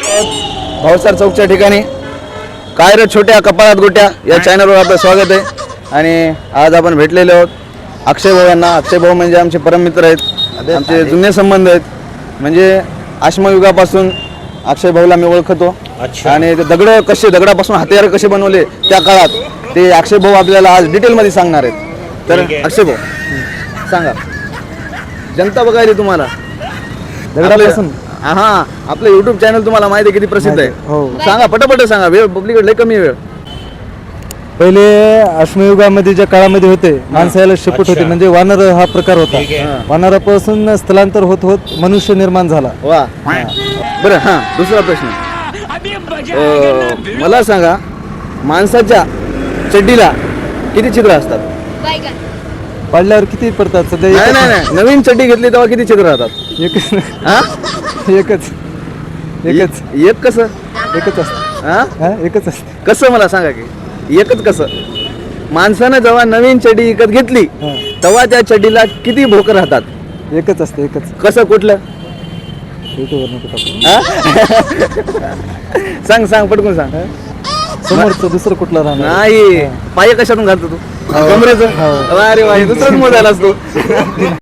भावसार चौकच्या ठिकाणी काय रे छोट्या कपाळात गोट्या या चॅनलवर आपलं स्वागत आहे. आणि आज आपण भेटलेले आहोत अक्षय भाऊ यांना. अक्षय भाऊ म्हणजे आमचे परममित्र आहेत, आमचे जुने संबंध आहेत. म्हणजे आश्मयुगापासून अक्षय भाऊला मी ओळखतो. आणि ते दगडापासून हत्यार कसे बनवले त्या काळात ते अक्षय भाऊ आपल्याला आज डिटेलमध्ये सांगणार आहेत. तर अक्षय भाऊ सांगा, जनता बघायली तुम्हाला दगडापासून. हा, आपलं युट्यूब चॅनल तुम्हाला माहिती आहे किती प्रसिद्ध आहे. हो. सांगा पटापट सांगा, वेळ पब्लिककडे लय कमी वेळ. पहिले अश्मयुगामध्ये ज्या काळामध्ये होते माणसं याला शेपूट होते, म्हणजे वानर हा प्रकार होता. वानरापासून स्थलांतर होत होत मनुष्य निर्माण झाला. वा, बरं. हा, दुसरा प्रश्न मला सांगा, माणसाच्या चड्डीला किती छिद्र असतात? पाडल्यावर किती पडतात? सध्या नाही, नवीन चड्डी घेतली तेव्हा किती छिद्र राहतात? एकच. हा, एकच एक कसं? एकच असतं. हा, एकच असतं. कसं मला सांगा की एकच कसं? माणसानं जेव्हा नवीन चड्डी विकत घेतली तेव्हा त्या चड्डीला किती भोक राहतात? एकच असतं. एकच. कसं, कुठलं? युट्यूबवर हा? सांग पटकून सांग. समोरचं दुसरं कुठलं राहणार? नाही, पाय कशातून घालतो तू? कमरेचं? अरे वा, दुसरंच मोजायला असतो.